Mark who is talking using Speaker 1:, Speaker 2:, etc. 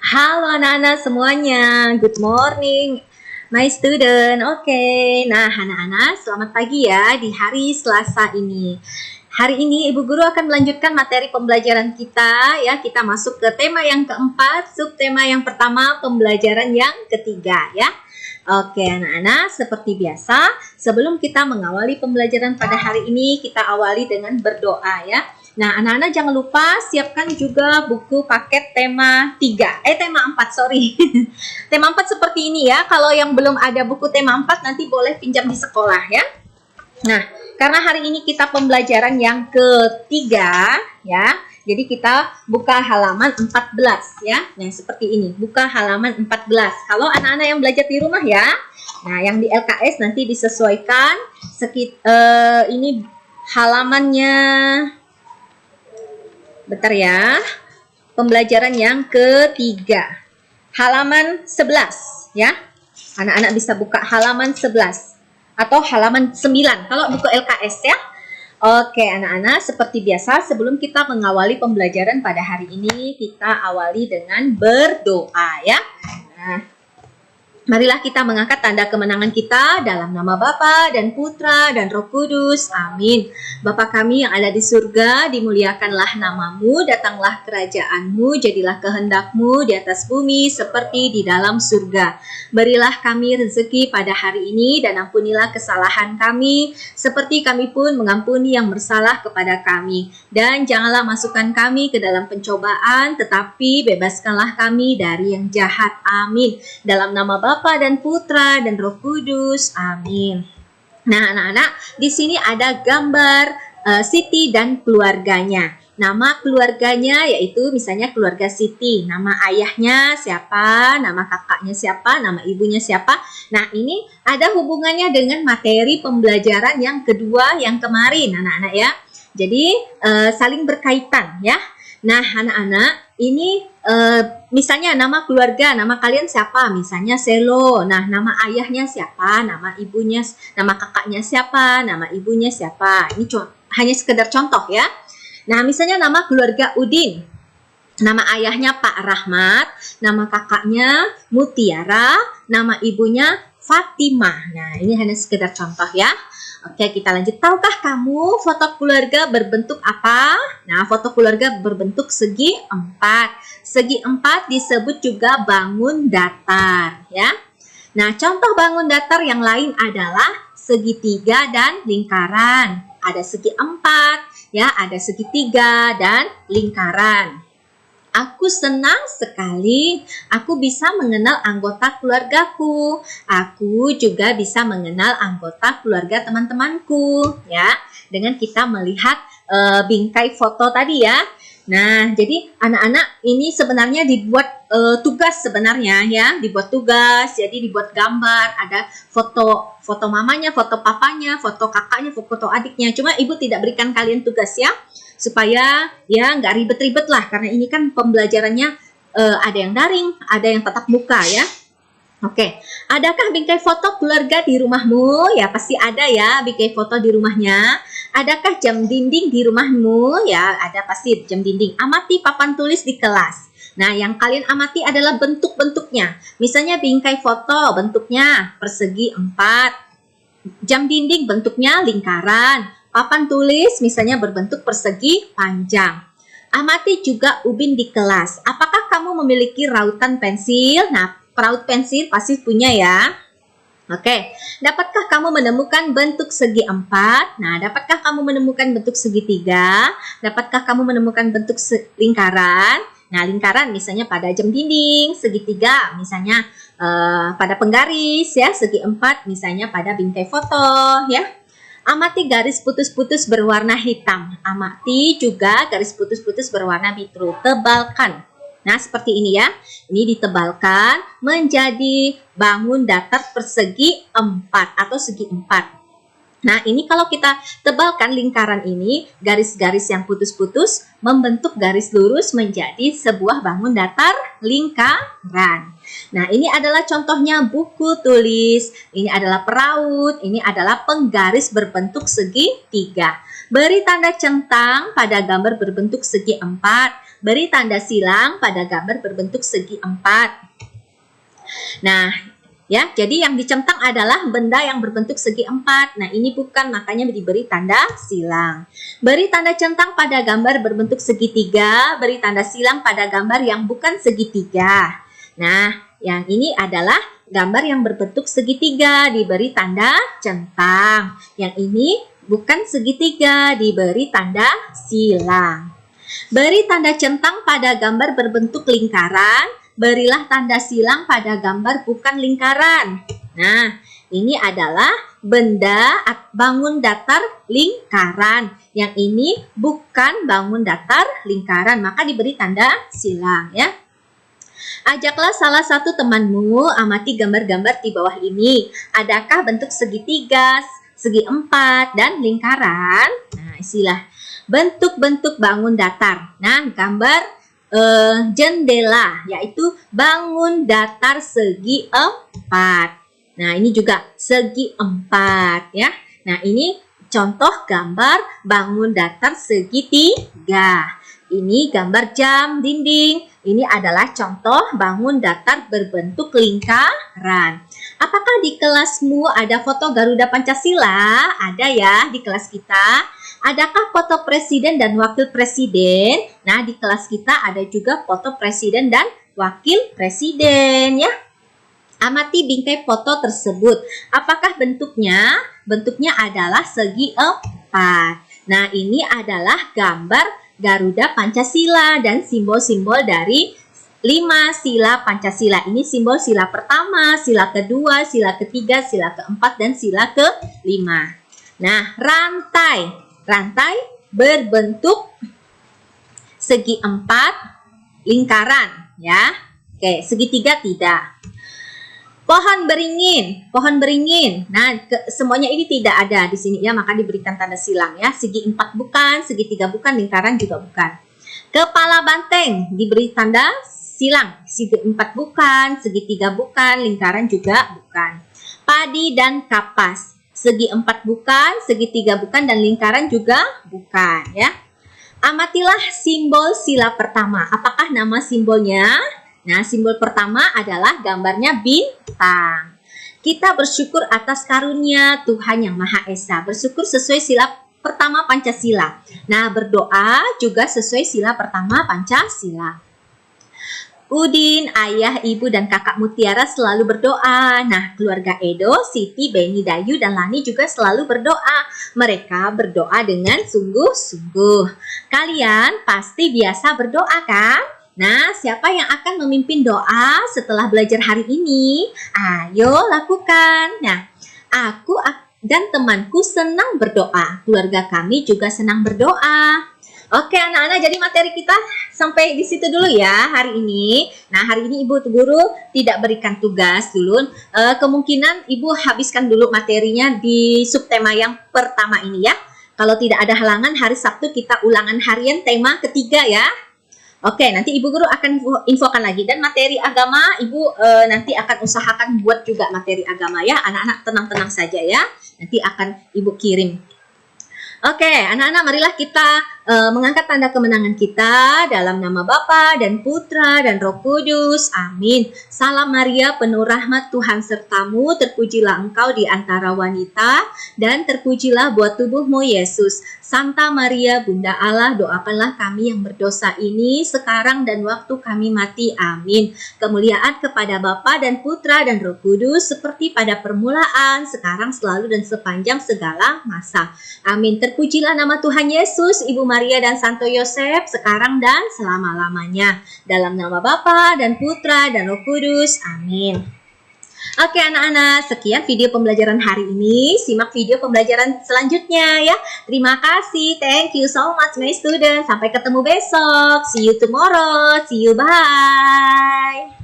Speaker 1: Halo anak-anak semuanya, good morning my student. Oke, nah anak-anak selamat pagi ya di hari Selasa ini. Hari ini Ibu Guru akan melanjutkan materi pembelajaran kita ya. Kita masuk ke tema yang keempat, subtema yang pertama, pembelajaran yang ketiga ya. Oke anak-anak, seperti biasa sebelum kita mengawali pembelajaran pada hari ini, kita awali dengan berdoa ya. Nah, anak-anak jangan lupa siapkan juga buku paket tema 3. Tema 4, sorry. Tema 4 seperti ini ya. Kalau yang belum ada buku tema 4 nanti boleh pinjam di sekolah ya. Nah, karena hari ini kita pembelajaran yang ketiga ya. Jadi kita buka halaman 14 ya. Nah, seperti ini. Buka halaman 14. Kalau anak-anak yang belajar di rumah ya. Nah, yang di LKS nanti disesuaikan ini halamannya. Bentar ya, pembelajaran yang ketiga, halaman 11 ya. Anak-anak bisa buka halaman 11 atau halaman 9 kalau buku LKS ya. Oke anak-anak, seperti biasa sebelum kita mengawali pembelajaran pada hari ini, kita awali dengan berdoa ya. Nah, marilah kita mengangkat tanda kemenangan kita dalam nama Bapa dan Putra dan Roh Kudus. Amin. Bapa kami yang ada di surga, dimuliakanlah namamu, datanglah kerajaanmu, jadilah kehendakmu di atas bumi seperti di dalam surga. Berilah kami rezeki pada hari ini dan ampunilah kesalahan kami, seperti kami pun mengampuni yang bersalah kepada kami. Dan janganlah masukkan kami ke dalam pencobaan, tetapi bebaskanlah kami dari yang jahat. Amin. Dalam nama Bapa dan Putra dan Roh Kudus. Amin. Nah, anak-anak, di sini ada gambar Siti dan keluarganya. Nama keluarganya yaitu misalnya keluarga Siti. Nama ayahnya siapa, nama kakaknya siapa, nama ibunya siapa. Nah, ini ada hubungannya dengan materi pembelajaran yang kedua yang kemarin, anak-anak ya. Jadi, saling berkaitan ya. Nah, anak-anak, ini misalnya nama keluarga, nama kalian siapa? Misalnya Selo. Nah, nama ayahnya siapa? Nama ibunya, nama kakaknya siapa? Nama ibunya siapa? Ini hanya sekedar contoh ya. Nah, misalnya nama keluarga Udin. Nama ayahnya Pak Rahmat, nama kakaknya Mutiara, nama ibunya Fatimah. Nah, ini hanya sekedar contoh ya. Oke, kita lanjut. Tahukah kamu foto keluarga berbentuk apa? Nah, foto keluarga berbentuk segi 4. Segi 4 disebut juga bangun datar, ya. Nah, contoh bangun datar yang lain adalah segitiga dan lingkaran. Ada segi 4, ya, ada segitiga dan lingkaran. Aku senang sekali aku bisa mengenal anggota keluargaku. Aku juga bisa mengenal anggota keluarga teman-temanku ya. Dengan kita melihat bingkai foto tadi ya. Nah, jadi anak-anak ini sebenarnya dibuat tugas sebenarnya ya, dibuat tugas, jadi dibuat gambar, ada foto mamanya, foto papanya, foto kakaknya, foto adiknya. Cuma ibu tidak berikan kalian tugas ya, supaya ya nggak ribet-ribet lah, karena ini kan pembelajarannya ada yang daring, ada yang tatap muka ya. Oke, adakah bingkai foto keluarga di rumahmu? Ya pasti ada ya bingkai foto di rumahnya. Adakah jam dinding di rumahmu? Ya ada pasti jam dinding. Amati papan tulis di kelas. Nah, yang kalian amati adalah bentuk-bentuknya. Misalnya bingkai foto bentuknya persegi 4. Jam dinding bentuknya lingkaran. Papan tulis misalnya berbentuk persegi panjang. Amati juga ubin di kelas. Apakah kamu memiliki rautan pensil? Nah, peraut pensil pasti punya ya. Oke, dapatkah kamu menemukan bentuk segi 4? Nah, dapatkah kamu menemukan bentuk segitiga? Dapatkah kamu menemukan bentuk lingkaran? Nah, lingkaran misalnya pada jam dinding, segitiga misalnya pada penggaris ya, segi 4 misalnya pada bingkai foto ya. Amati garis putus-putus berwarna hitam. Amati juga garis putus-putus berwarna biru. Tebalkan. Nah, seperti ini ya. Ini ditebalkan menjadi bangun datar persegi 4 atau segi 4. Nah, ini kalau kita tebalkan lingkaran ini, garis-garis yang putus-putus membentuk garis lurus menjadi sebuah bangun datar lingkaran. Nah, ini adalah contohnya buku tulis, ini adalah peraut, ini adalah penggaris berbentuk segitiga. Beri tanda centang pada gambar berbentuk segi 4. beri tanda silang pada gambar berbentuk segi 4. Nah, ya, jadi yang dicentang adalah benda yang berbentuk segi 4. Nah, ini bukan, makanya diberi tanda silang. Beri tanda centang pada gambar berbentuk segitiga, beri tanda silang pada gambar yang bukan segitiga. Nah, yang ini adalah gambar yang berbentuk segitiga, diberi tanda centang. Yang ini bukan segitiga, diberi tanda silang. Beri tanda centang pada gambar berbentuk lingkaran, berilah tanda silang pada gambar bukan lingkaran. Nah, ini adalah benda bangun datar lingkaran. Yang ini bukan bangun datar lingkaran, maka diberi tanda silang ya. Ajaklah salah satu temanmu amati gambar-gambar di bawah ini. Adakah bentuk segitiga, segi 4, dan lingkaran? Nah, isilah bentuk-bentuk bangun datar. Nah, gambar jendela, yaitu bangun datar segi 4. Nah, ini juga segi 4 ya. Nah, ini contoh gambar bangun datar segitiga. Ini gambar jam dinding. Ini adalah contoh bangun datar berbentuk lingkaran. Apakah di kelasmu ada foto Garuda Pancasila? Ada ya di kelas kita. Adakah foto presiden dan wakil presiden? Nah, di kelas kita ada juga foto presiden dan wakil presiden ya. Amati bingkai foto tersebut. Apakah bentuknya? Bentuknya adalah segi 4. Nah, ini adalah gambar Garuda Pancasila dan simbol-simbol dari 5 sila Pancasila. Ini simbol sila pertama, sila kedua, sila ketiga, sila keempat, dan sila kelima. Nah, rantai berbentuk segi 4 lingkaran ya. Oke, segitiga tidak. Pohon beringin. Nah, semuanya ini tidak ada di sini ya, maka diberikan tanda silang ya. Segi 4 bukan, segitiga bukan, lingkaran juga bukan. Kepala banteng diberi tanda silang. Segi 4 bukan, segitiga bukan, lingkaran juga bukan. Padi dan kapas. Segi 4 bukan, segitiga bukan, dan lingkaran juga bukan ya. Amatilah simbol sila pertama. Apakah nama simbolnya? Nah, simbol pertama adalah gambarnya bintang. Kita bersyukur atas karunia Tuhan Yang Maha Esa. Bersyukur sesuai sila pertama Pancasila. Nah, berdoa juga sesuai sila pertama Pancasila. Udin, ayah, ibu, dan kakak Mutiara selalu berdoa. Nah, keluarga Edo, Siti, Beni, Dayu, dan Lani juga selalu berdoa. Mereka berdoa dengan sungguh-sungguh. Kalian pasti biasa berdoa kan? Nah, siapa yang akan memimpin doa setelah belajar hari ini? Ayo lakukan. Nah, aku dan temanku senang berdoa. Keluarga kami juga senang berdoa. Oke anak-anak, jadi materi kita sampai di situ dulu ya hari ini. Nah, hari ini Ibu Guru tidak berikan tugas dulu. Kemungkinan Ibu habiskan dulu materinya di subtema yang pertama ini ya. Kalau tidak ada halangan, hari Sabtu kita ulangan harian tema ketiga ya. Oke, nanti Ibu Guru akan infokan lagi. Dan materi agama, Ibu nanti akan usahakan buat juga materi agama ya. Anak-anak tenang-tenang saja ya. Nanti akan Ibu kirim. Oke, anak-anak, marilah kita mengangkat tanda kemenangan kita dalam nama Bapa dan Putra dan Roh Kudus. Amin. Salam Maria, penuh rahmat, Tuhan sertamu. Terpujilah engkau di antara wanita, dan terpujilah buah tubuhmu, Yesus. Santa Maria, Bunda Allah, doakanlah kami yang berdosa ini sekarang dan waktu kami mati. Amin. Kemuliaan kepada Bapa dan Putra dan Roh Kudus, seperti pada permulaan, sekarang, selalu, dan sepanjang segala masa. Amin. Terpujilah nama Tuhan Yesus, Ibu Maria dan Santo Yosef, sekarang dan selama-lamanya. Dalam nama Bapa dan Putra dan Roh Kudus. Amin. Oke anak-anak, sekian video pembelajaran hari ini. Simak video pembelajaran selanjutnya ya. Terima kasih. Thank you so much my students. Sampai ketemu besok. See you tomorrow. See you. Bye.